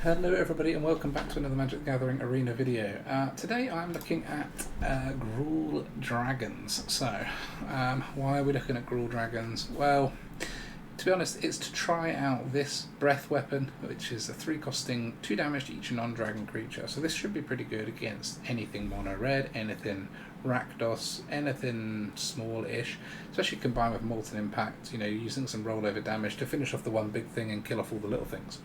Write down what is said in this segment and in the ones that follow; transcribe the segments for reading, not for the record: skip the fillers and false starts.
Hello everybody and welcome back to another Magic the Gathering Arena video. Today I'm looking at Gruul Dragons. So, why are we looking at Gruul Dragons? Well, to be honest, it's to try out this breath weapon, which is a 3 costing 2 damage to each non-dragon creature. So this should be pretty good against anything mono red, anything Rakdos, anything small-ish, especially combined with Molten Impact, using some rollover damage to finish off the one big thing and kill off all the little things.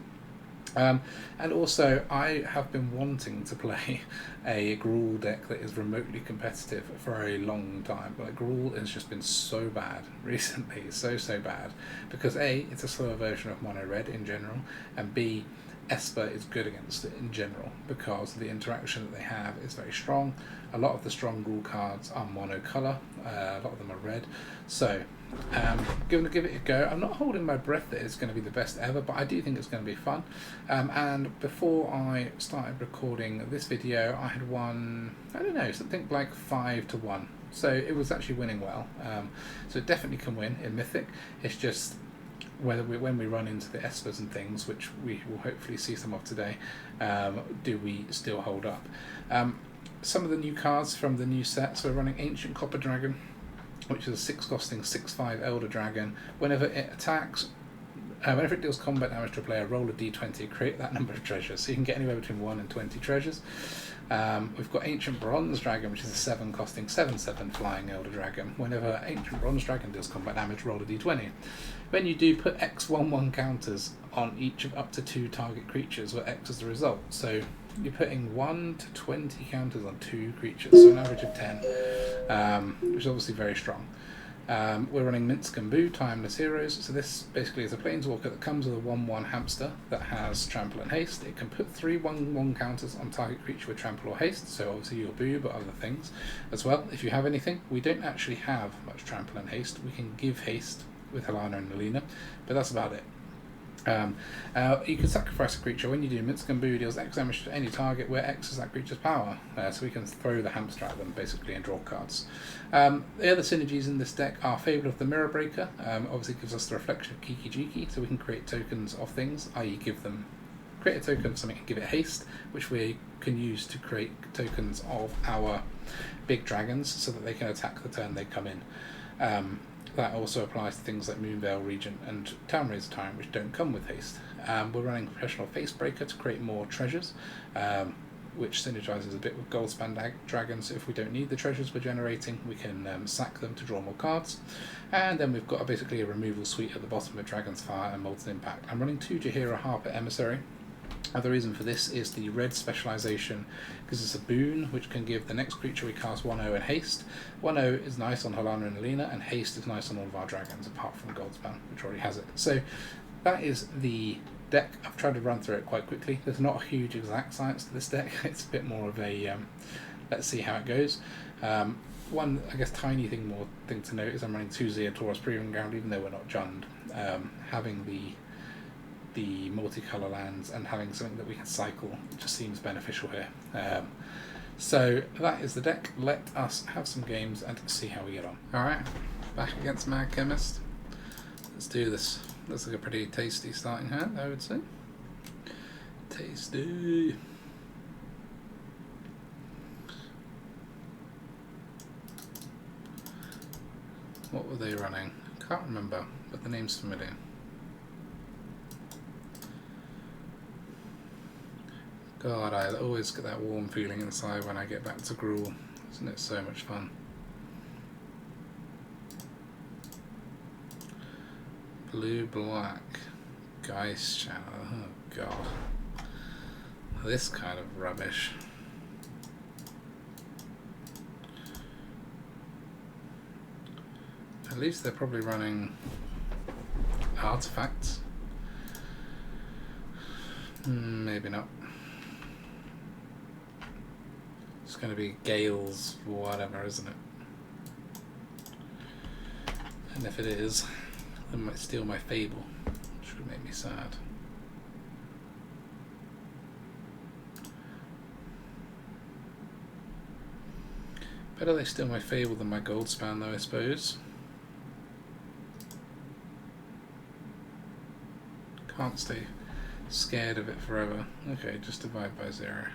And also, I have been wanting to play a Gruul deck that is remotely competitive for a long time. But Gruul has just been so bad recently, so bad, because A, it's a slower version of mono red in general, and B, Esper is good against it in general because the interaction that they have is very strong. A lot of the strong Gruul cards are monocolour, a lot of them are red. So, going to give it a go. I'm not holding my breath that it's going to be the best ever, but I do think it's going to be fun. And before I started recording this video, I had won, I don't know, something like 5-1. So it was actually winning well. So it definitely can win in Mythic. It's just when we run into the Espers and things, which we will hopefully see some of today, do we still hold up? Some of the new cards from the new set. So we're running Ancient Copper Dragon, which is a 6 costing 6/5 Elder Dragon. Whenever it attacks, whenever it deals combat damage to a player, roll a d20, create that number of treasures. So you can get anywhere between 1 and 20 treasures. We've got Ancient Bronze Dragon, which is a 7 costing 7/7 Flying Elder Dragon. Whenever Ancient Bronze Dragon deals combat damage, roll a d20. When you do, put X/1/1 counters on each of up to 2 target creatures, where X is the result. So you're putting 1 to 20 counters on 2 creatures, so an average of 10, which is obviously very strong. We're running A-Minsc and Boo, Timeless Heroes. So this basically is a Planeswalker that comes with a 1/1 hamster that has Trample and Haste. It can put 3 1/1 counters on target creature with Trample or Haste, so obviously your Boo, but other things as well, if you have anything. We don't actually have much Trample and Haste. We can give Haste with Halana and Alena, but that's about it. You can sacrifice a creature. When you do, A-Minsc and Boo deals X damage to any target where X is that creature's power. So we can throw the hamster at them basically and draw cards. The other synergies in this deck are Fable of the Mirror Breaker. Obviously gives us the reflection of Kiki Jiki, so we can create tokens of things, i.e. create a token of something and give it haste, which we can use to create tokens of our big dragons so that they can attack the turn they come in. That also applies to things like Moonveil Regent and Town-Razer Tyrant, which don't come with haste. We're running Professional Facebreaker to create more treasures, which synergizes a bit with Goldspan Dragon, so if we don't need the treasures we're generating, we can sack them to draw more cards. And then we've got basically a removal suite at the bottom with Dragon's Fire and Molten Impact. I'm running 2 Jaheira Harper Emissary. The reason for this is the red specialization, because it's a boon which can give the next creature we cast 1/0 and haste. 1/0 is nice on Halana and Alena, and haste is nice on all of our dragons apart from Goldspan, which already has it. So that is the deck. I've tried to run through it quite quickly. There's not a huge exact science to this deck. It's a bit more of a let's see how it goes. One, I guess, tiny thing to note is I'm running 2 Ziatora's Proving Ground, even though we're not Jund. Having the multicolour lands and having something that we can cycle just seems beneficial here. So that is the deck. Let us have some games and see how we get on. Alright, back against Mad Chemist. Let's do this. Looks like a pretty tasty starting hand, I would say. Tasty. What were they running? Can't remember, but the name's familiar. God, I always get that warm feeling inside when I get back to Gruul. Isn't it so much fun? Blue-black. Geist Channel. Oh, God. This kind of rubbish. At least they're probably running artifacts. Maybe not. It's going to be Gale's whatever, isn't it? And if it is, they might steal my Fable, which would make me sad. Better they steal my Fable than my Goldspan though, I suppose. Can't Scared of it forever. Okay, just divide by 0.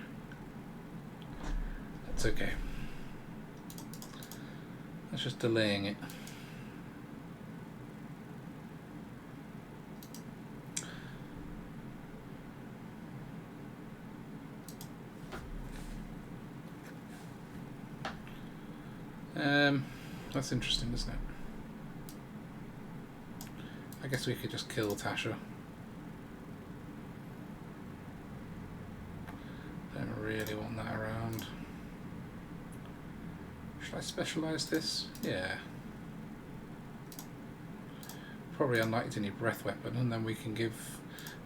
That's okay. That's just delaying it. That's interesting, isn't it? I guess we could just kill Tasha. Don't really want that around. Should I specialise this? Yeah. Probably unlikely to need breath weapon, and then we can give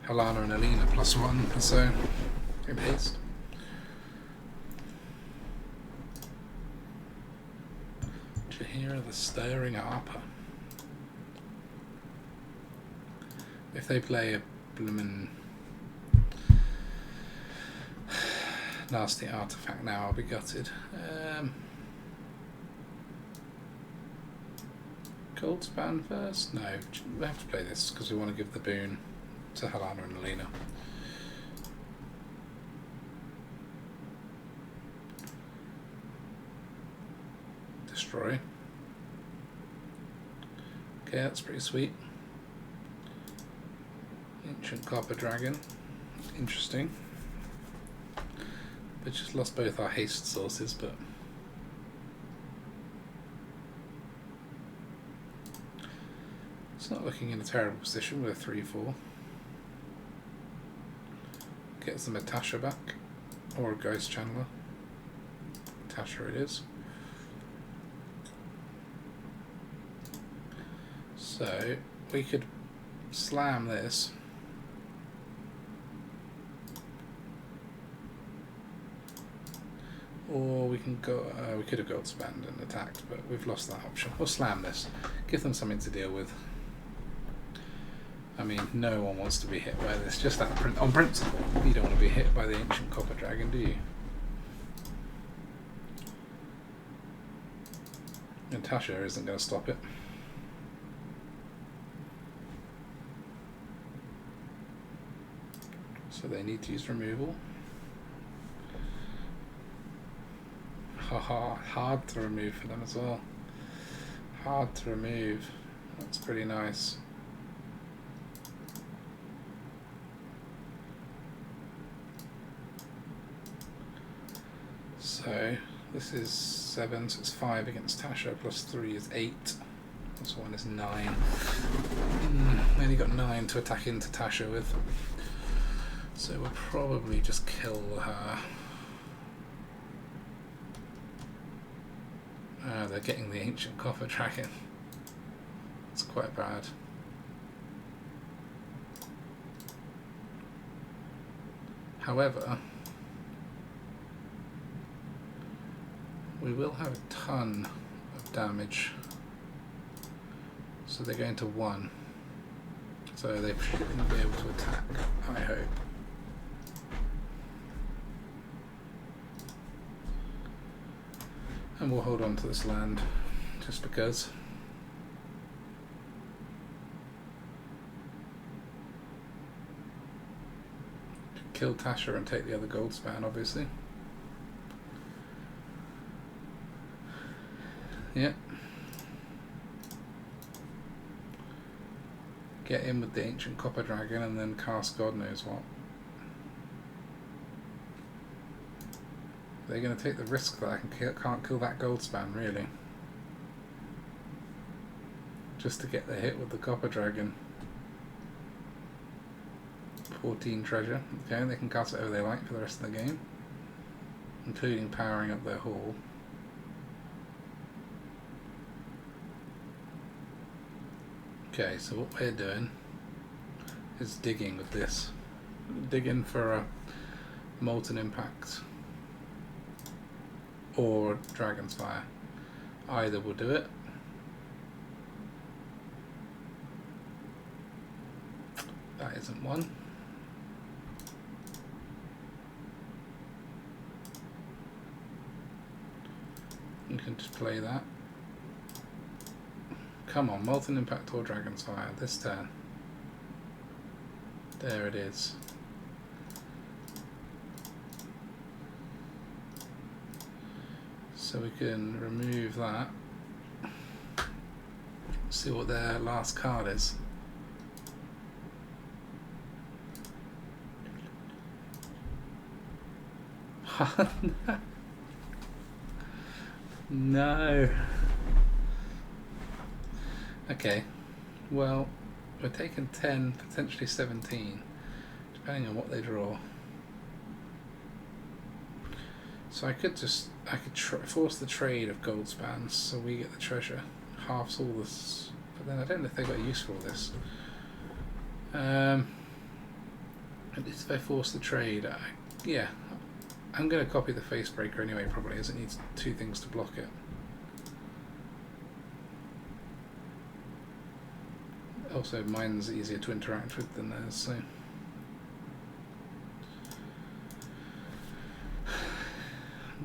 Halana and Alena +1, so in haste. Jaheira the Stirring Harper. If they play a bloomin' nasty artifact now, I'll be gutted. Goldspan first? No, we have to play this because we want to give the boon to Halana and Alena. Destroy. Okay, that's pretty sweet. Ancient Copper Dragon. Interesting. We just lost both our haste sources, but it's not looking in a terrible position with a 3-4. Gets them a Tasha back, or a Ghost Channeler. Tasha it is. So we could slam this. Or we can go. We could have Goldspan and attacked, but we've lost that option. We'll slam this. Give them something to deal with. I mean, no one wants to be hit by this. Just that on principle, you don't want to be hit by the Ancient Copper Dragon, do you? And Tasha isn't going to stop it. So they need to use removal. Haha, hard to remove for them as well. Hard to remove. That's pretty nice. So this is 7, so it's 5 against Tasha, +3 is 8. This one is 9. Only got 9 to attack into Tasha with. So we'll probably just kill her. They're getting the Ancient Copper Dragon. It's quite bad. However, we will have a ton of damage. So they're going to 1. So they shouldn't be able to attack, I hope. And we'll hold on to this land, just because. Kill Tasha and take the other Goldspan, obviously. Yep. Get in with the Ancient Copper Dragon and then cast God knows what. They're going to take the risk that I can't kill that Goldspan, really. Just to get the hit with the Copper Dragon. 14 treasure. Okay, they can cast whatever they like for the rest of the game. Including powering up their hall. Okay, so what we're doing is digging with this. Digging for a Molten Impact. Or Dragon's Fire. Either will do it. That isn't one. You can just play that. Come on, Molten Impact or Dragon's Fire this turn. There it is. So we can remove that. See what their last card is. No. Okay. Well, we're taking 10, potentially 17, depending on what they draw. So I could force the trade of gold spans, so we get the treasure, halves all this. But then I don't know if they got use for all this. At least if I force the trade, yeah, I'm going to copy the face breaker anyway, probably, as it needs 2 things to block it. Also, mine's easier to interact with than theirs, so.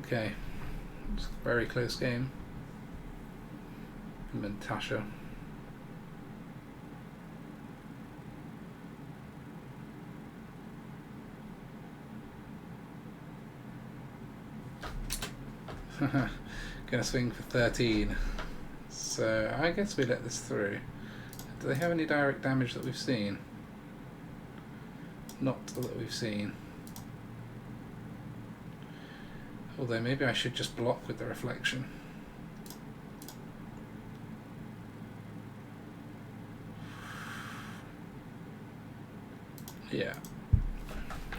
Okay, it's a very close game. And then Tasha. Gonna swing for 13. So I guess we let this through. Do they have any direct damage that we've seen? Not that we've seen. Although maybe I should just block with the reflection. Yeah.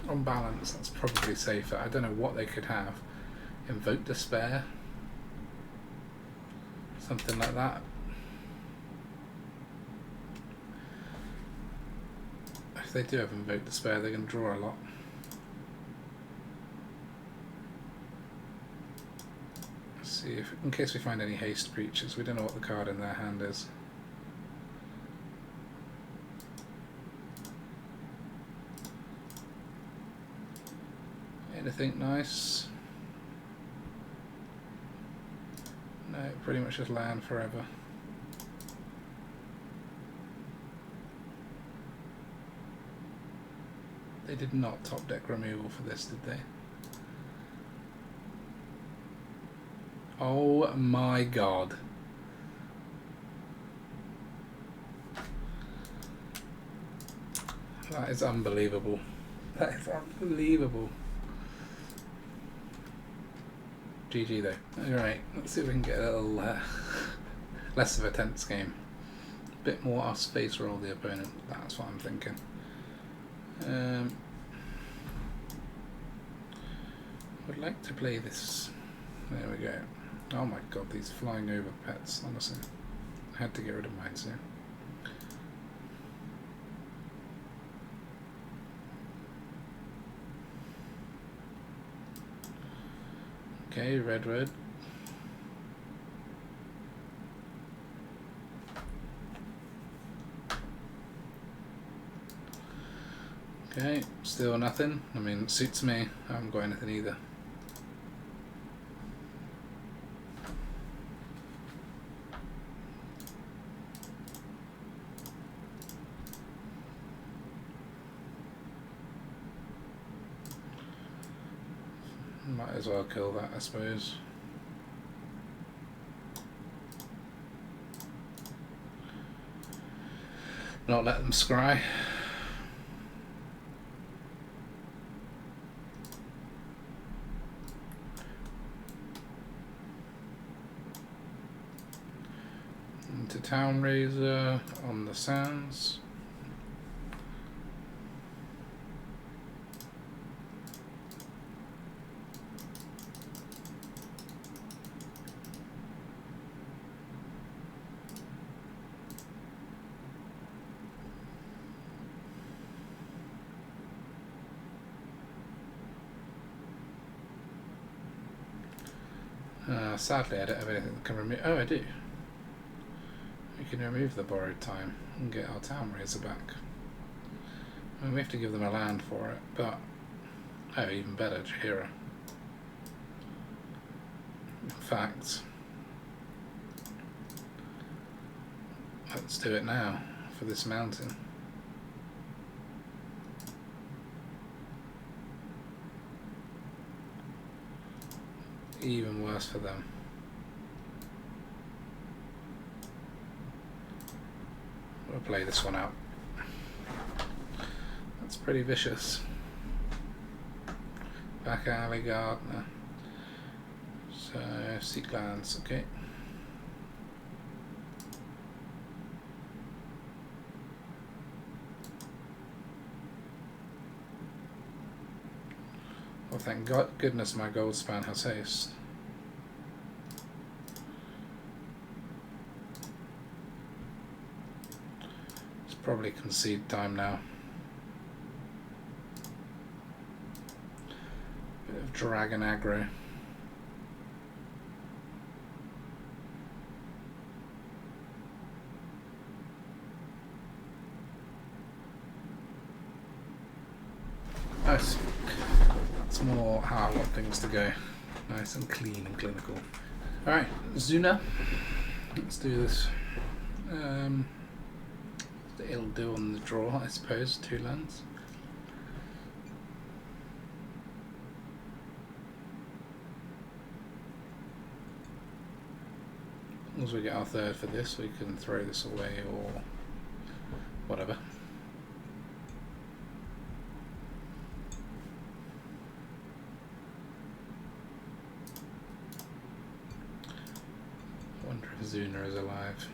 On balance, that's probably safer. I don't know what they could have. Invoke Despair? Something like that. If they do have Invoke Despair, they're going to draw a lot. Let's see, if, in case we find any haste creatures, we don't know what the card in their hand is. Anything nice? No, pretty much just land forever. They did not top deck removal for this, did they? Oh my god. That is unbelievable. That is unbelievable. GG though. Alright, let's see if we can get a little less of a tense game. A bit more our space roll the opponent. That's what I'm thinking. Would like to play this. There we go. Oh my god, these flying over pets, honestly. I had to get rid of mine soon. Okay, red. Okay, still nothing. I mean, it suits me. I haven't got anything either. Might as well kill that, I suppose. Not let them scry. Into Town-Razer on the sands. Sadly, I don't have anything that can remove. Oh, I do. We can remove the borrowed time and get our Town-Razer back. I mean, we have to give them a land for it, but oh, even better, Jaheira. In fact, let's do it now for this mountain. Even worse for them. We'll play this one out. That's pretty vicious. Back alley gardener. So seek lands, okay. Well, thank goodness my Goldspan has haste. It's probably concede time now. Bit of dragon aggro. Nice. That's more how I want things to go. Nice and clean and clinical. Alright, Zuna. Let's do this. It'll do on the draw, I suppose. 2 lands. As long as we get our 3rd for this, we can throw this away or whatever. I wonder if Zuna is alive.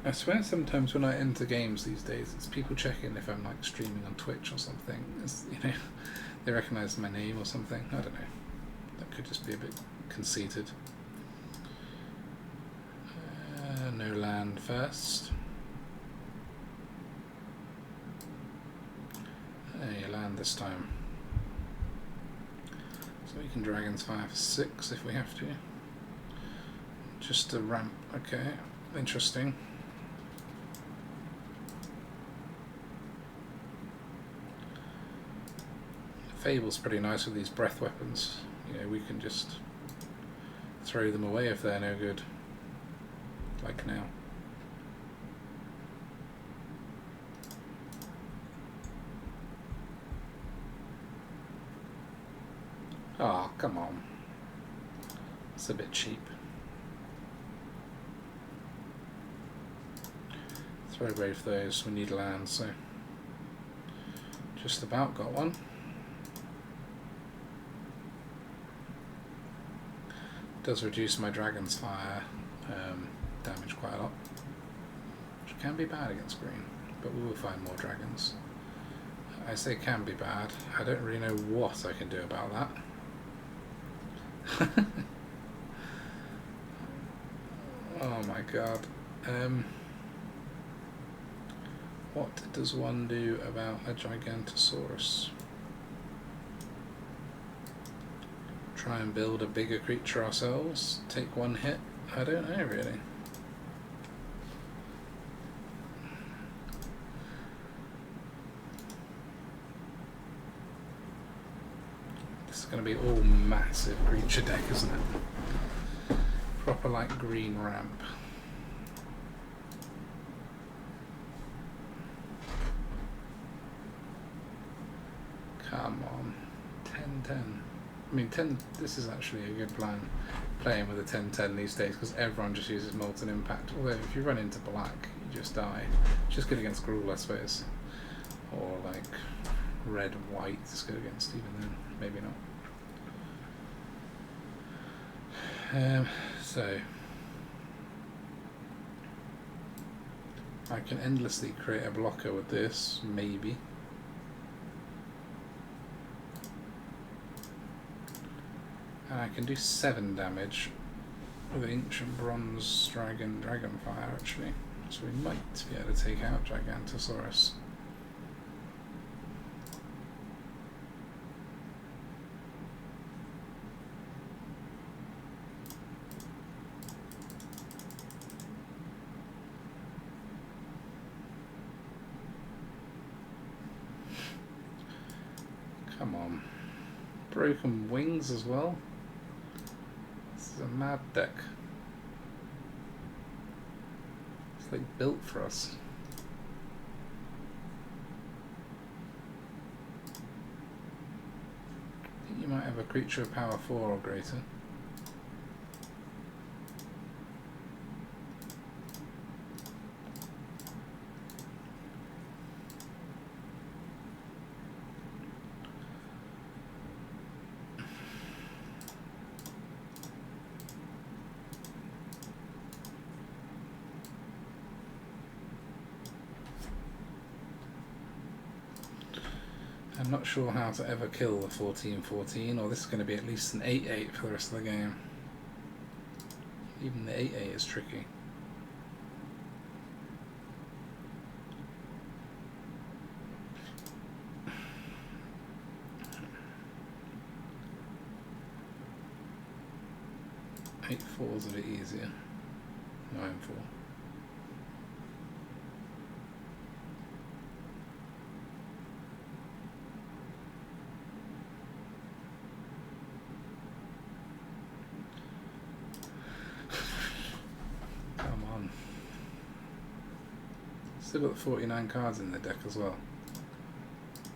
I swear sometimes when I enter games these days, it's people checking if I'm like streaming on Twitch or something. It's, you know, they recognise my name or something. I don't know. That could just be a bit conceited. No land first. You land this time. So we can Dragon's Fire for 6 if we have to. Just a ramp, okay. Interesting. Fable's pretty nice with these breath weapons. You know, we can just throw them away if they're no good. Like now. Oh, come on. It's a bit cheap. Throw both those, we need land, so just about got one. Does reduce my Dragon's Fire damage quite a lot, which can be bad against green, but we will find more dragons. I say can be bad, I don't really know what I can do about that. Oh my god. What does one do about a Gigantosaurus? Try and build a bigger creature ourselves? Take one hit? I don't know really. This is going to be all massive creature deck, isn't it? Proper like green ramp. Come on. 10-10. I mean, 10. This is actually a good plan, playing with a 10-10 these days, because everyone just uses Molten Impact. Although if you run into black, you just die. It's just good against Gruul, I suppose. Or like red-white is good against even then. Maybe not. So I can endlessly create a blocker with this, maybe. And I can do 7 damage with Ancient Bronze Dragonfire actually. So we might be able to take out Gigantosaurus. Come on. Broken Wings as well. This is a mad deck. It's like built for us. I think you might have a creature of power 4 or greater. I'm not sure how to ever kill the 14/14, or this is going to be at least an 8/8 for the rest of the game. Even the 8/8 is tricky. Eight four's a bit easier. 9/4. Come on. Still got 49 cards in the deck as well.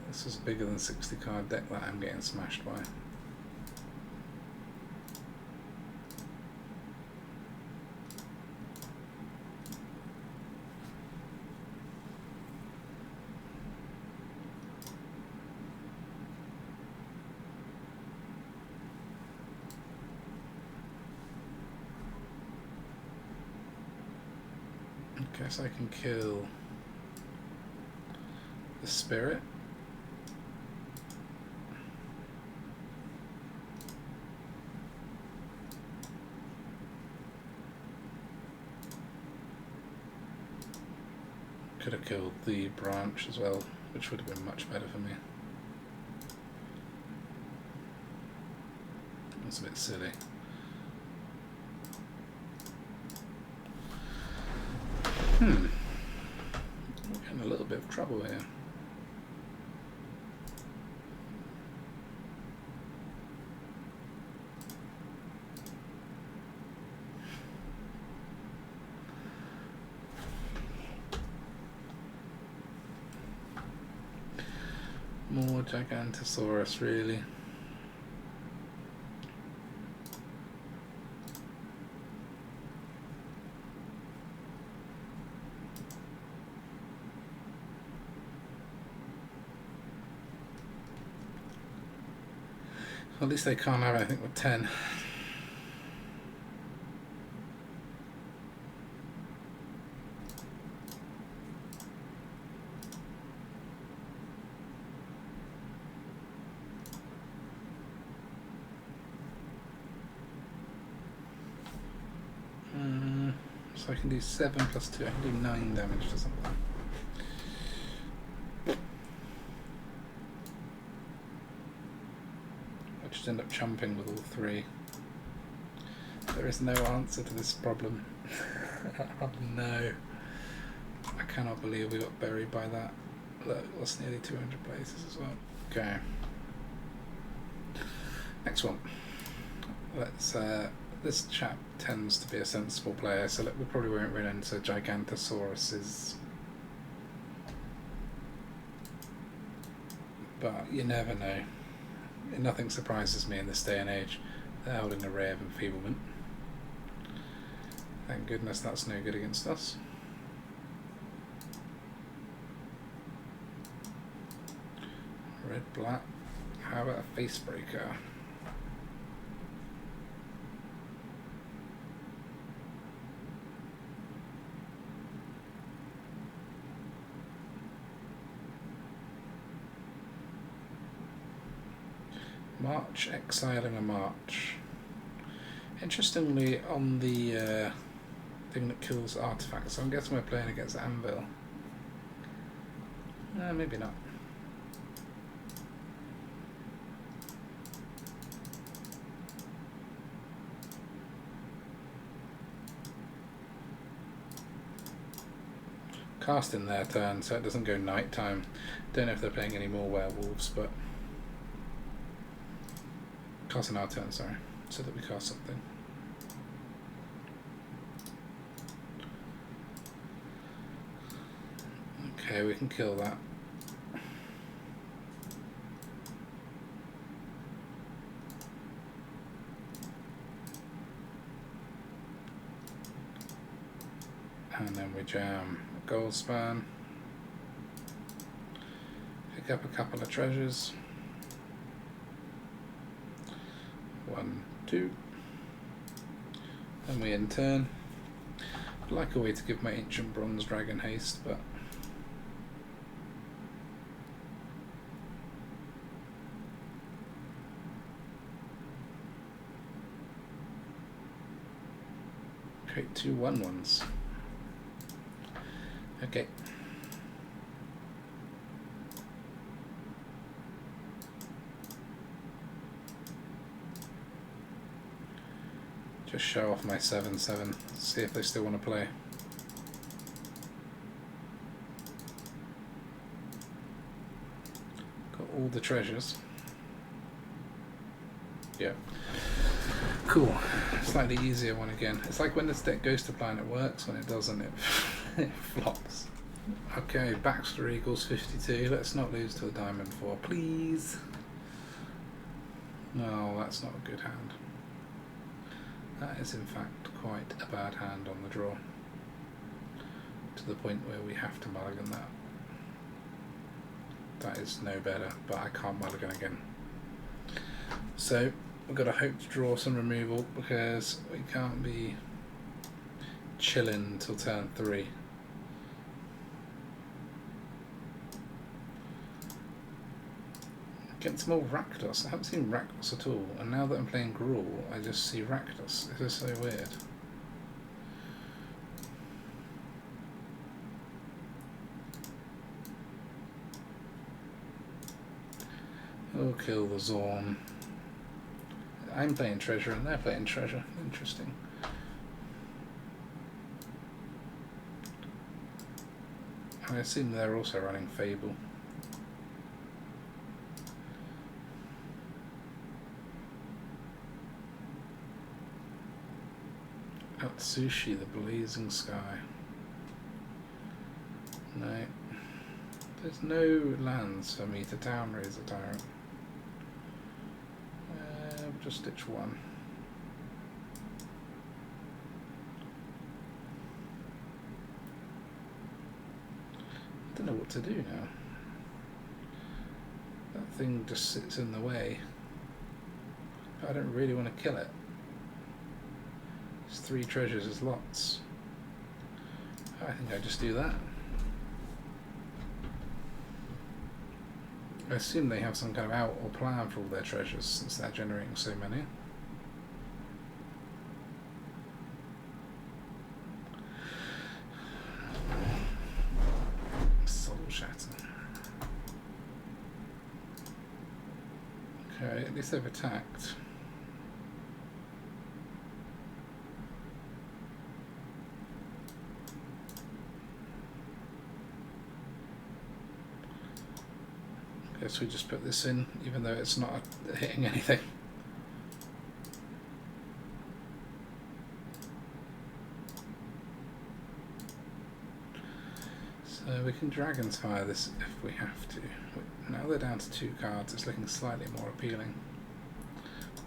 This is a bigger than 60 card deck that I'm getting smashed by. Okay, so I can kill the spirit. Could have killed the branch as well, which would have been much better for me. That's a bit silly. We're in a little bit of trouble here. More Gigantosaurus, really. At least they can't have anything with 10. So I can do 7 plus 2, I can do 9 damage to something. I just end up chumping with all 3. There is no answer to this problem. Oh no. I cannot believe we got buried by that. Look, lost nearly 200 places as well. Okay. Next one. Let's this chap tends to be a sensible player, so we probably won't run into Gigantosauruses. But you never know. Nothing surprises me in this day and age. They're holding a Ray of Enfeeblement. Thank goodness that's no good against us. Red, black. How about a Facebreaker? March, exiling a March. Interestingly, on the thing that kills artifacts, so I'm guessing we're playing against Anvil. Maybe not. Casting their turn, so it doesn't go night time. Don't know if they're playing any more werewolves, but casting our turn, sorry, so that we cast something. Okay, we can kill that. And then we jam a Goldspan. Pick up a couple of treasures. 1, 2. Then we end turn. I'd like a way to give my Ancient Bronze Dragon haste, but Create 2 1/1s. Okay. Just show off my 7/7. See if they still want to play. Got all the treasures. Yeah. Cool. Slightly easier one again. It's like when this deck goes to plan, it works. When it doesn't, it flops. Okay, backstory equals 52. Let's not lose to a diamond 4, please. No, that's not a good hand. That is in fact quite a bad hand on the draw. To the point where we have to mulligan that. That is no better, but I can't mulligan again. So we've got to hope to draw some removal because we can't be chilling till turn 3. Get some more Rakdos. I haven't seen Rakdos at all, and now that I'm playing Gruul, I just see Rakdos. This is so weird. Oh, kill the Zorn. I'm playing Treasure and they're playing Treasure. Interesting. I assume they're also running Fable. Atsushi, the Blazing Sky. No. There's no lands for me to Town-Razer Tyrant. Just stitch 1. I don't know what to do now. That thing just sits in the way. I don't really want to kill it. It's 3 treasures is lots. I think I just do that. I assume they have some kind of out or plan for all their treasures since they're generating so many. Soul Shatter. Okay, at least they've attacked. Guess we just put this in, even though it's not hitting anything. So we can Dragon's Fire this if we have to. Now they're down to 2 cards, it's looking slightly more appealing.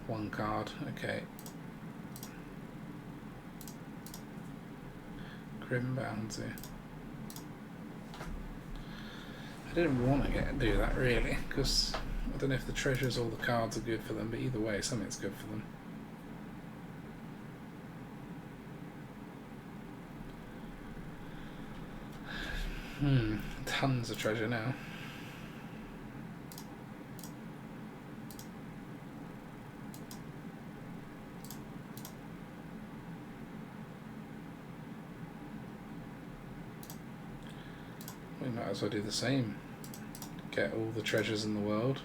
1 card, okay. Grim Bounty. I didn't want to do that really, because I don't know if the treasures or the cards are good for them, but either way, something's good for them. Tons of treasure now. We might as well do the same. Get all the treasures in the world.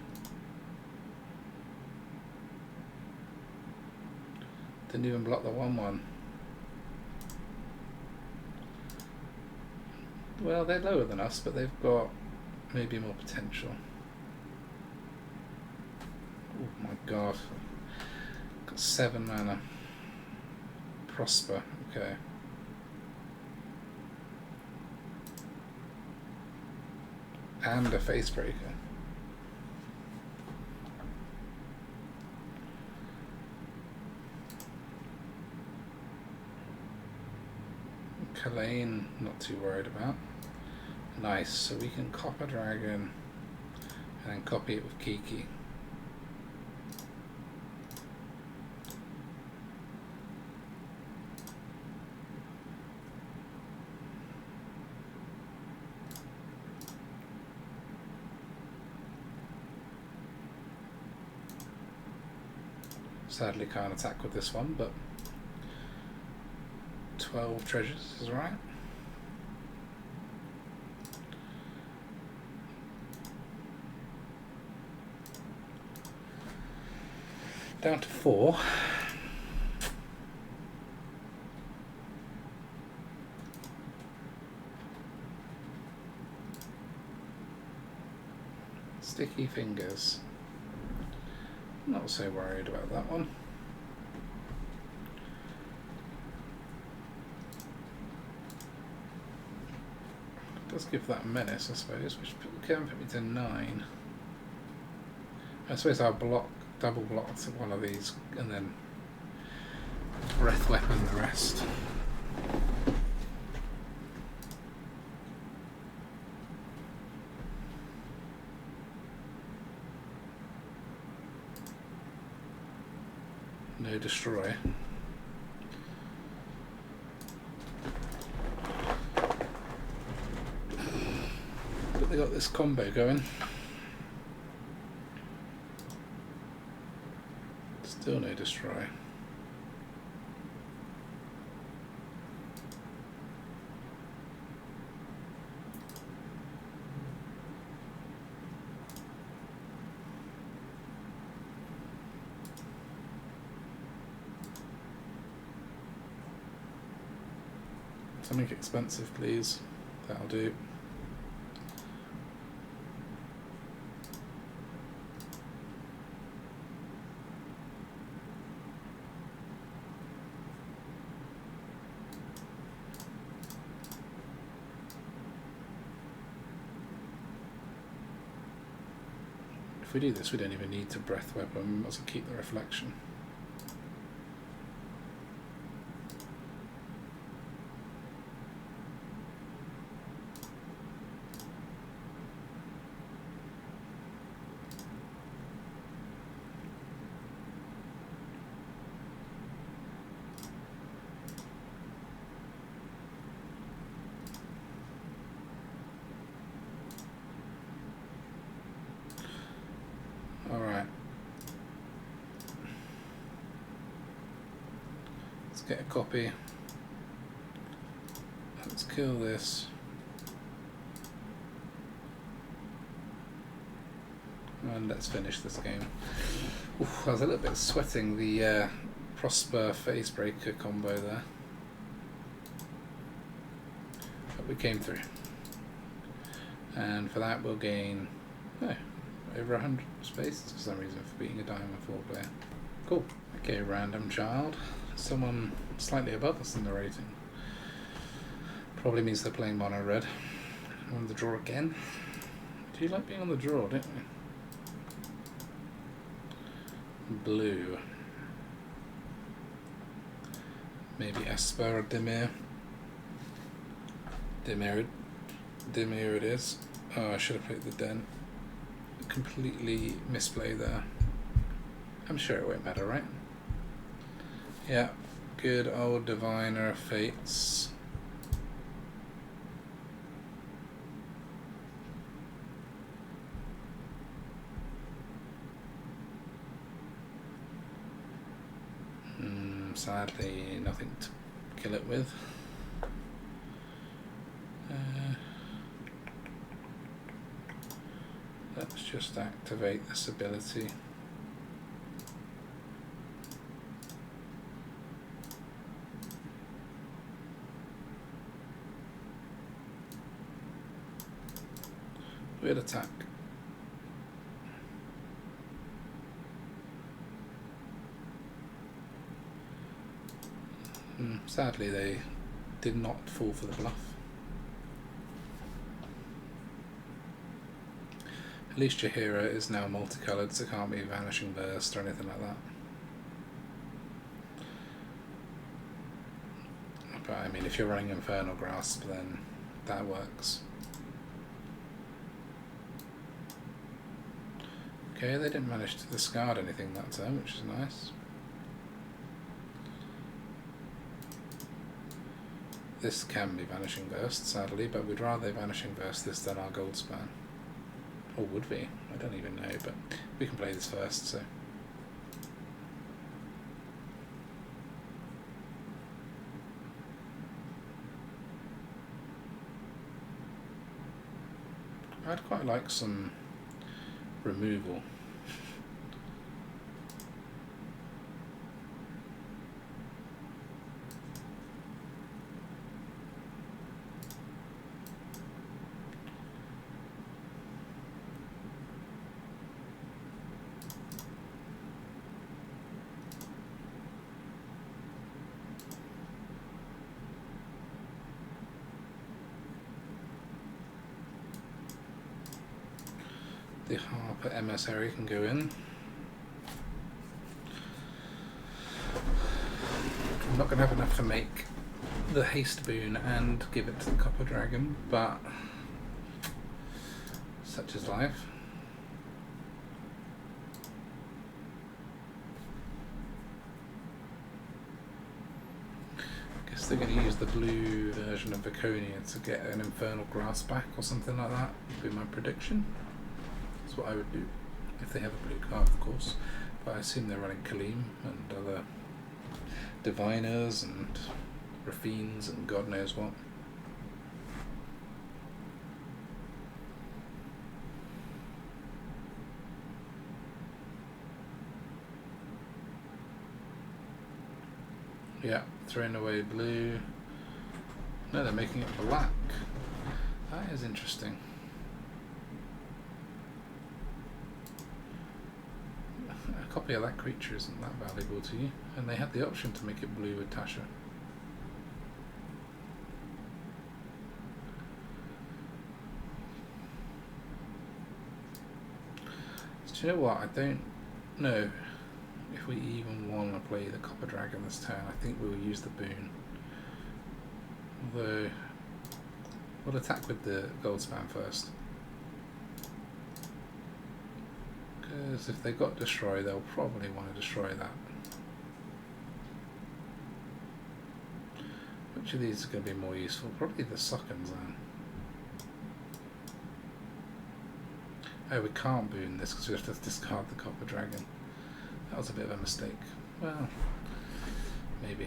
Didn't even block the 1/1. Well, they're lower than us, but they've got maybe more potential. Oh my god. Got 7 mana. Prosper, okay. And a Facebreaker. Kalane, not too worried about. Nice, so we can copper Dragon and then copy it with Kiki. Sadly can't attack with this one, but 12 treasures is right. Down to 4. Sticky fingers. Not so worried about that one. Does give that menace, I suppose, which can put me to 9. I suppose I'll double block one of these and then breath weapon the rest. No destroy. But they got this combo going. Still no destroy. Something expensive, please. That'll do. If we do this, we don't even need to breath weapon. We might as well keep the reflection. Alright. Let's get a copy. Let's kill this. And let's finish this game. Oof, I was a little bit sweating the Prosper Facebreaker combo there. But we came through. And for that we'll gain over 100 space for some reason for beating a Diamond 4 player. Cool. Okay, random child. Someone slightly above us in the rating. Probably means they're playing mono red. On the draw again. Do you like being on the draw, don't you? Blue. Maybe Esper or Dimir. Dimir it is. Oh, I should have played the Den. Completely misplay there. I'm sure it won't matter, right? Yeah, good old Diviner of Fates. Sadly, nothing to kill it with. Let's just activate this ability. Weird attack. Sadly, they did not fall for the bluff. At least Jaheira is now multicoloured, so it can't be Vanishing Burst or anything like that. But I mean, if you're running Infernal Grasp, then that works. Okay, they didn't manage to discard anything that turn, which is nice. This can be Vanishing Burst, sadly, but we'd rather Vanishing Burst this than our Goldspan. Or would we? I don't even know, but we can play this first, so. I'd quite like some removal. The Harper Emissary can go in. I'm not going to have enough to make the haste boon and give it to the Copper Dragon, but such is life. I guess they're going to use the blue version of Viconia to get an Infernal Grasp back or something like that, would be my prediction. That's what I would do, if they have a blue card, of course. But I assume they're running Kaleem and other Diviners and Rafines and God knows what. Yeah, throwing away blue. No, they're making it black. That is interesting. A copy of that creature isn't that valuable to you, and they had the option to make it blue with Tasha. So, do you know what? I don't know if we even want to play the Copper Dragon this turn. I think we'll use the boon. Although, we'll attack with the Goldspan first. Because if they got Destroy, they'll probably want to destroy that. Which of these is going to be more useful? Probably the Sokenzan. Oh, we can't boon this because we have to discard the Copper Dragon. That was a bit of a mistake. Well, maybe.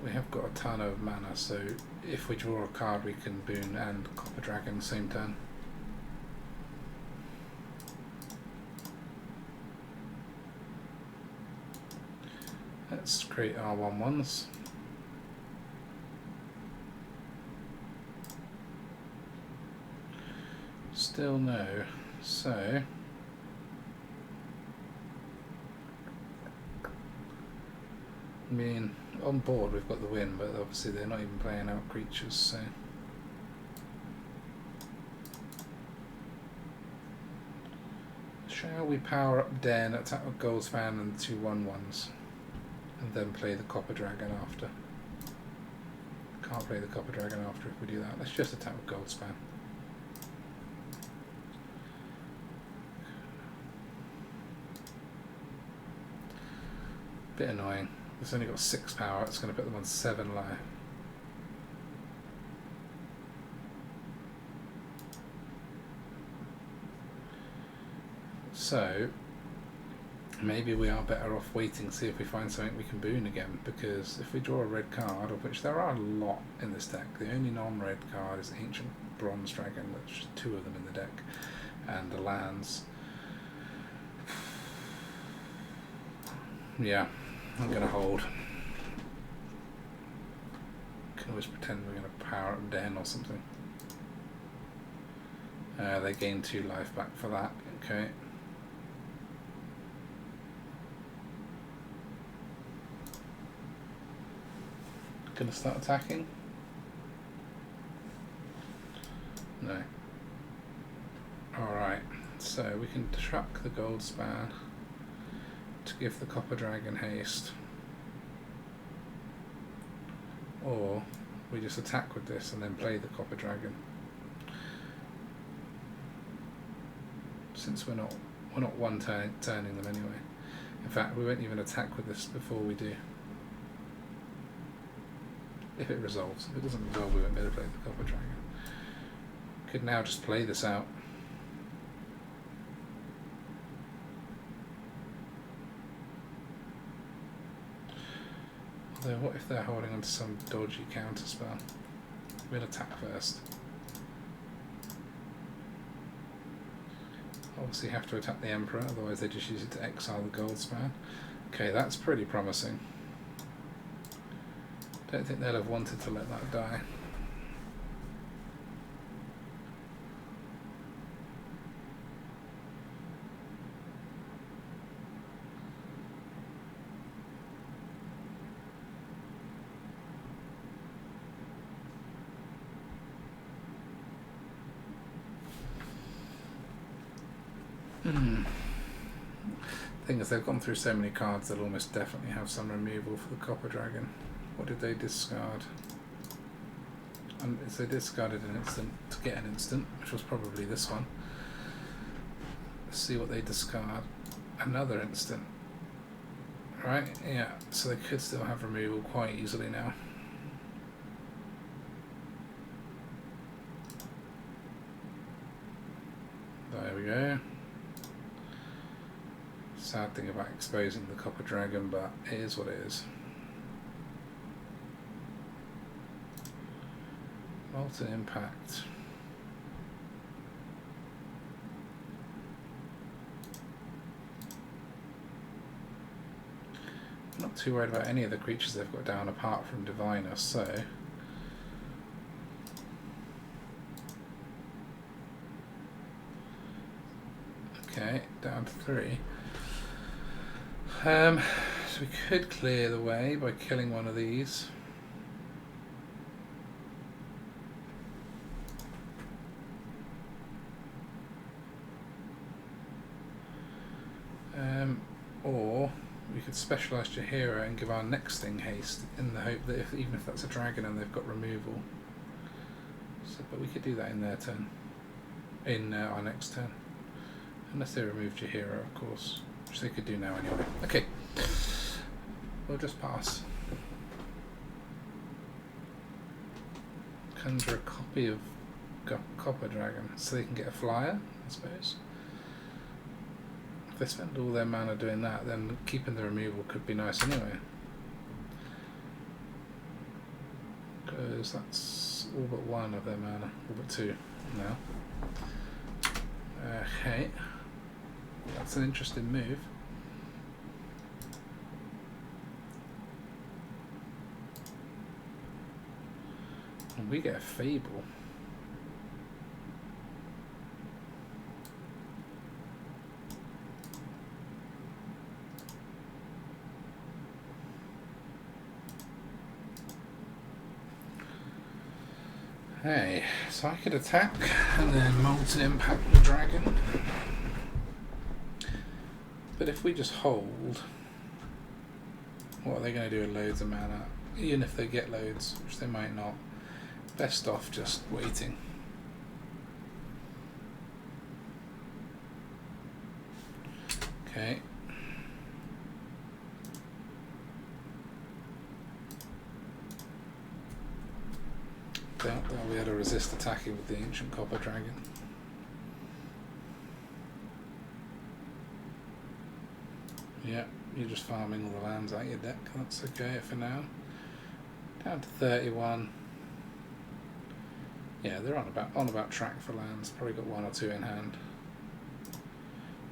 We have got a ton of mana, so if we draw a card we can boon and Copper Dragon same turn. Let's create our 1/1s. Still no, so I mean, on board we've got the win, but obviously they're not even playing out creatures, so shall we power up Den, attack with Goldspan and 2 1/1s, and then play the Copper Dragon after? Can't play the Copper Dragon after if we do that. Let's just attack with Goldspan. Bit annoying. It's only got 6 power, it's going to put them on 7 life. So, maybe we are better off waiting to see if we find something we can boon again, because if we draw a red card, of which there are a lot in this deck, the only non-red card is Ancient Bronze Dragon, there's 2 of them in the deck, and the lands. Yeah. I'm going to hold. Can always pretend we're going to power up Den or something. They gain 2 life back for that. Okay. Going to start attacking? No. Alright, so we can truck the Goldspan to give the Copper Dragon haste, or we just attack with this and then play the Copper Dragon. Since we're not turning them anyway. In fact, we won't even attack with this before we do. If it resolves. If it doesn't resolve, we won't be able to play the Copper Dragon. Could now just play this out. Although, what if they're holding onto some dodgy counter spell? We'll attack first. Obviously have to attack the Emperor, otherwise they just use it to exile the Goldspan. Okay, that's pretty promising. Don't think they'll have wanted to let that die. Thing is, they've gone through so many cards, they'll almost definitely have some removal for the Copper Dragon. What did they discard? So they discarded an instant to get an instant, which was probably this one. Let's see what they discard. Another instant. Right, yeah, so they could still have removal quite easily now. There we go. Sad thing about exposing the Copper Dragon, but it is what it is. Molten Impact. I'm not too worried about any of the creatures they've got down apart from Diviner, so okay, down to 3. So we could clear the way by killing one of these. Or we could specialise Jaheira and give our next thing haste in the hope that even if that's a dragon and they've got removal. So, but we could do that in their turn. In our next turn. Unless they remove Jaheira, of course. Which they could do now anyway. Okay. We'll just pass. Conjure a copy of Copper Dragon so they can get a flyer, I suppose. If they spend all their mana doing that, then keeping the removal could be nice anyway. Because that's all but 1 of their mana, all but 2 now. Okay. That's an interesting move. And we get a Fable. Hey, so I could attack and then Molten Impact the dragon. But if we just hold, what are they going to do with loads of mana? Even if they get loads, which they might not. Best off just waiting. Okay. Doubt they'll be able to resist attacking with the Ancient Copper Dragon. Yeah, you're just farming all the lands out your deck. That's okay for now. Down to 31. Yeah, they're on about track for lands. Probably got 1 or 2 in hand.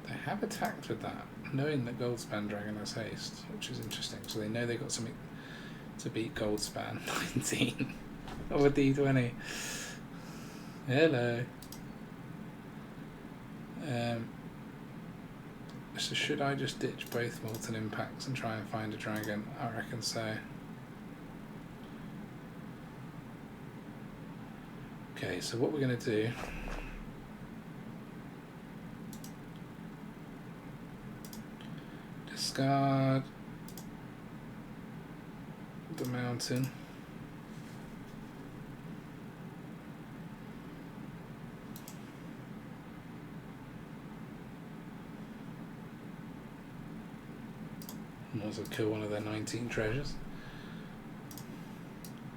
They have attacked with that, knowing that Goldspan Dragon has haste, which is interesting. So they know they got something to beat Goldspan 19 or D20. Hello. So should I just ditch both Molten Impacts and try and find a dragon? I reckon so. Okay, so what we're going to do discard the mountain. And also kill one of their 19 treasures.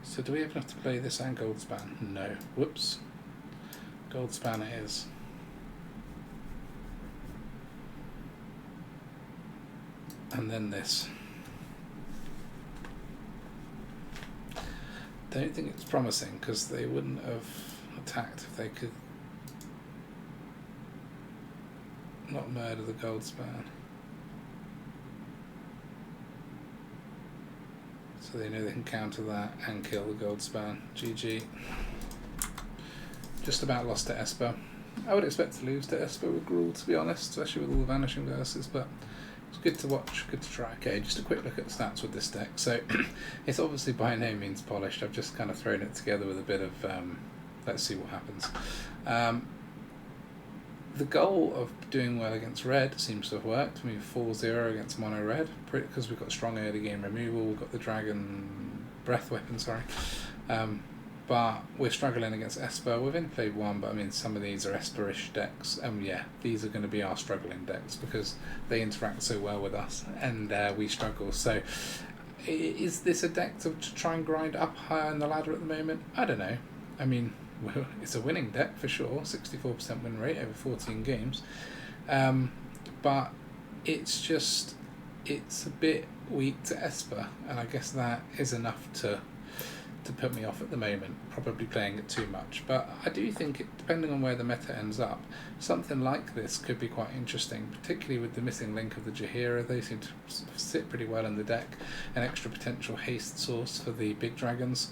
So do we have enough to play this and Goldspan? No. Whoops. Goldspan it is. And then this. don't think it's promising, because they wouldn't have attacked if they could not murder the Goldspan. So they know they can counter that and kill the Goldspan. GG. Just about lost to Esper. I would expect to lose to Esper with Gruul, to be honest, especially with all the Vanishing Verses, but it's good to watch, good to try. Okay, just a quick look at the stats with this deck. So it's obviously by no means polished. I've just kind of thrown it together with a bit of let's see what happens. The goal of doing well against red seems to have worked. We have 4-0 against mono red, because we've got strong early game removal, we've got the dragon breath weapon, sorry. But we're struggling against Esper. We've only played one, but I mean some of these are Esper-ish decks. Yeah, these are going to be our struggling decks because they interact so well with us, and we struggle. So is this a deck to try and grind up higher in the ladder at the moment? I don't know. I mean, well, it's a winning deck for sure, 64% win rate over 14 games. But it's just, it's a bit weak to Esper, and I guess that is enough to put me off at the moment, probably playing it too much. But I do think, depending on where the meta ends up, something like this could be quite interesting, particularly with the missing link of the Jaheira. They seem to sit pretty well in the deck, an extra potential haste source for the big dragons.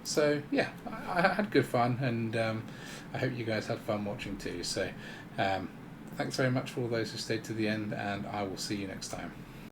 So yeah, I had good fun, and I hope you guys had fun watching too. So thanks very much for all those who stayed to the end, and I will see you next time.